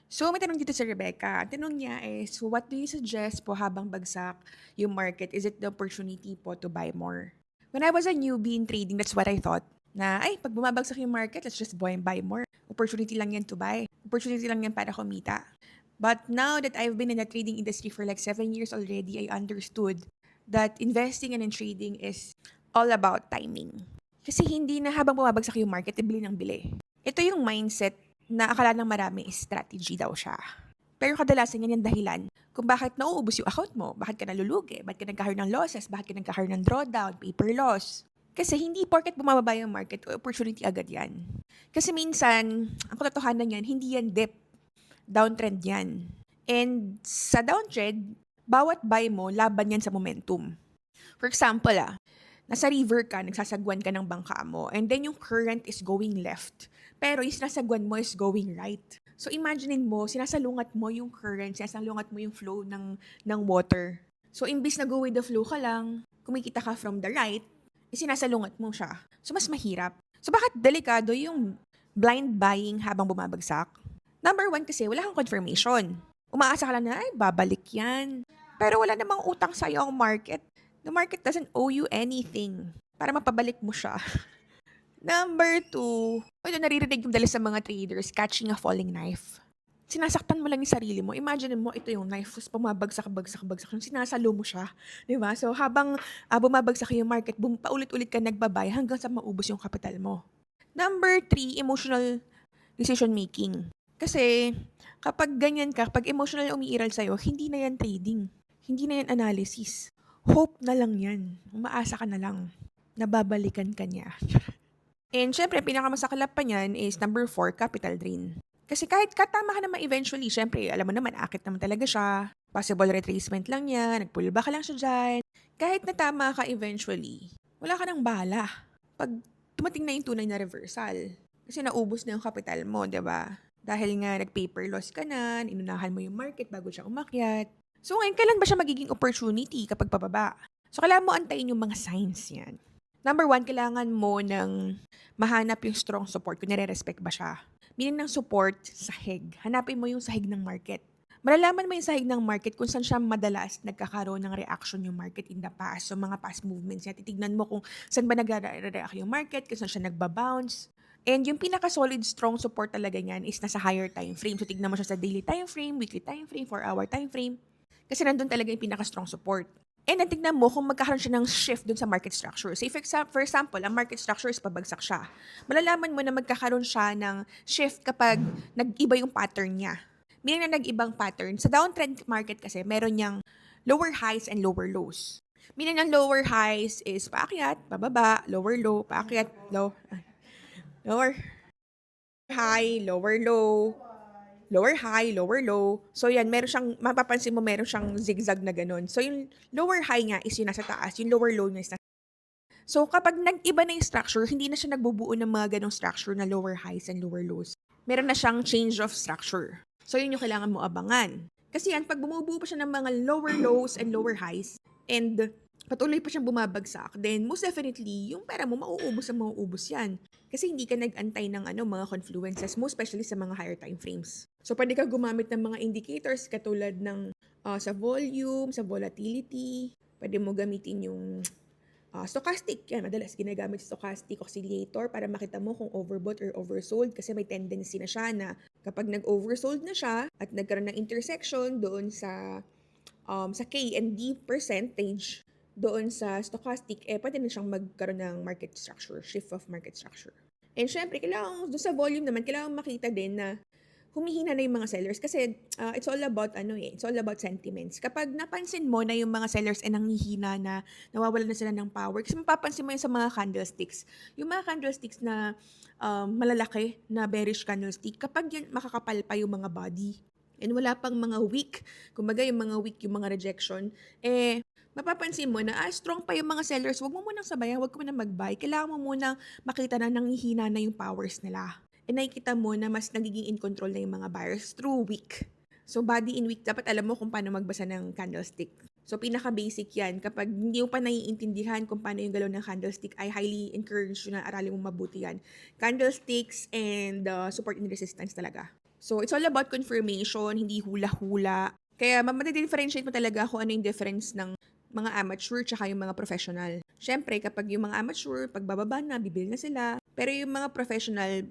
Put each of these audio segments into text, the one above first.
So, may tanong dito si Rebecca. Ang tanong niya is, what do you suggest po habang bagsak yung market? Is it the opportunity po to buy more? When I was a newbie in trading, that's what I thought. Na, ay, pag bumabagsak yung market, let's just buy more. Opportunity lang yan to buy. Opportunity lang yan para kumita. But now that I've been in the trading industry for like 7 years already, I understood that investing and in trading is all about timing. Kasi hindi na habang bumabagsak yung market, bili ng bili. Ito yung mindset na akala ng marami is strategy daw siya. Pero kadalasan yan yung dahilan kung bakit nauubos yung account mo, bakit ka nalulugi, bakit ka nagkakaroon ng losses, bakit ka nagkakaroon ng drawdown, paper loss. Kasi hindi porket bumababa yung market, opportunity agad yan. Kasi minsan, ang katotohanan yan, hindi yan dip, downtrend yan. And sa downtrend, bawat buy mo, laban yan sa momentum. For example, nasa river ka, nagsasagwan ka ng bangka mo, and then yung current is going left. Pero yung sinasagwan mo is going right. So imaginein mo, sinasalungat mo yung current, sinasalungat mo yung flow ng water. So imbis na go with the flow ka lang, kumikita ka from the right, sinasalungat mo siya. So mas mahirap. So bakit delikado yung blind buying habang bumabagsak? Number one kasi wala kang confirmation. Umaasa ka lang na, ay, babalik yan. Pero wala namang utang sa'yo ang market. The market doesn't owe you anything para mapabalik mo siya. Number two, ito naririnig yung dala sa mga traders, catching a falling knife. Sinasaktan mo lang yung sarili mo. Imagine mo, ito yung knife, tapos bagsak, yung sinasalo mo siya. Di ba? So, habang bumabagsak yung market, paulit-ulit ka nagbabay hanggang sa maubos yung kapital mo. Number three, emotional decision making. Kasi, kapag ganyan ka, pag emotional umiiral sa'yo, hindi na yan trading. Hindi na yan analysis. Hope na lang yan. Umaasa ka na lang. Nababalikan ka niya. And syempre, pinakamasaklap pa niyan is number four, capital drain. Kasi kahit katama ka naman eventually, syempre, alam mo naman, akit naman talaga siya. Possible retracement lang yan, nagpulba ka lang siya dyan. Kahit natama ka eventually, wala ka nang bala. Pag tumating na yung tunay na reversal. Kasi naubos na yung capital mo, di ba? Dahil nga nag-paper loss ka na, inunahan mo yung market bago siya umakyat. So ngayon, kailan ba siya magiging opportunity kapag pababa? So kailangan mo antayin yung mga signs yan. Number one, kailangan mo ng mahanap yung strong support kung nare-respect ba siya. Meaning ng support, sahig. Hanapin mo yung sahig ng market. Malalaman mo yung sahig ng market kung saan siya madalas nagkakaroon ng reaction yung market in the past. So mga past movements niya, titignan mo kung saan ba nag-react yung market, kung saan siya nagbabounce. And yung pinaka-solid strong support talaga niyan is nasa higher time frame. So tignan mo siya sa daily time frame, weekly time frame, 4-hour time frame. Kasi nandun talaga yung pinaka-strong support. And then tignan mo kung magkakaroon siya ng shift dun sa market structure. Say for example, ang market structure is pabagsak siya. Malalaman mo na magkakaroon siya ng shift kapag nag-iba yung pattern niya. Meaning na nag-ibang pattern. Sa downtrend market kasi, meron niyang lower highs and lower lows. Meaning ng lower highs is paakyat, pababa, lower low, paakyat, lower high, lower low, lower high, lower low. So yan, meron siyang, mapapansin mo meron siyang zigzag na ganun. So yung lower high niya is yung nasa taas, yung lower low niya is nasa. So kapag nag-iba na yung structure, hindi na siya nagbubuo ng mga ganong structure na lower highs and lower lows. Meron na siyang change of structure. So yun yung kailangan mo abangan. Kasi yan, pag bumubuo pa siya ng mga lower lows and lower highs, and patuloy pa siyang bumabagsak, then most definitely, yung pera mo, mauubos yan. Kasi hindi ka nag-antay ng mga confluences, most especially sa mga higher time frames. So, pwede ka gumamit ng mga indicators katulad ng sa volume, sa volatility. Pwede mo gamitin yung stochastic. Yan, madalas ginagamit stochastic oscillator para makita mo kung overbought or oversold kasi may tendency na siya na kapag nag-oversold na siya at nagkaroon ng intersection doon sa K and D percentage doon sa stochastic, pwede na siyang magkaroon ng market structure, shift of market structure. And syempre, kailangan, doon sa volume naman, kailangan makita din na humihina na yung mga sellers kasi it's all about it's all about sentiments. Kapag napansin mo na yung mga sellers ay nanghihina na, nawawalan na sila ng power, kasi mapapansin mo yun sa mga candlesticks. Yung mga candlesticks na malalaki na bearish candlestick, kapag yan makakapal pa yung mga body, and wala pang mga weak, kumbaga yung mga weak, yung mga rejection, mapapansin mo na strong pa yung mga sellers, wag mo munang sabayan, wag mo munang mag-buy. Kailangan mo munang makita na nanghihina na yung powers nila. And nakikita mo na mas nagiging in control na yung mga buyers through week. So body in week, dapat alam mo kung paano magbasa ng candlestick. So pinaka-basic yan. Kapag hindi mo pa naiintindihan kung paano yung galaw ng candlestick, I highly encourage you na aralin mo mabuti yan. Candlesticks and support and resistance talaga. So, it's all about confirmation, hindi hula-hula. Kaya differentiate mo talaga kung ano yung difference ng mga amateur tsaka yung mga professional. Siyempre, kapag yung mga amateur, pagbababa na, bibil na sila. Pero yung mga professional,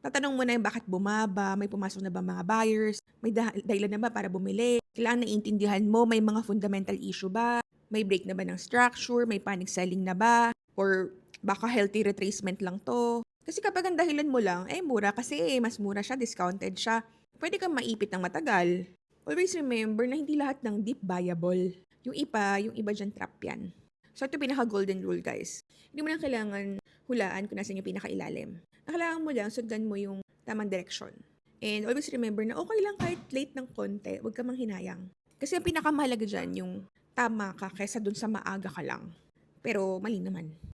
tatanong mo na yung bakit bumaba, may pumasok na ba mga buyers, may dahilan na ba para bumili, kailangan naiintindihan mo, may mga fundamental issue ba, may break na ba ng structure, may panic selling na ba, or baka healthy retracement lang to. Kasi kapag ang dahilan mo lang, mura kasi mas mura siya, discounted siya, pwede kang maipit ng matagal. Always remember na hindi lahat ng dip buyable. Yung iba dyan trap yan. So ito pinaka-golden rule guys. Hindi mo na kailangan hulaan kung nasan yung pinakailalim. Kailangan mo lang sundan mo yung tamang direksyon. And always remember na okay lang kahit late ng konti, huwag ka manghinayang. Kasi ang pinakamahalaga dyan, yung tama ka kaysa dun sa maaga ka lang. Pero mali naman.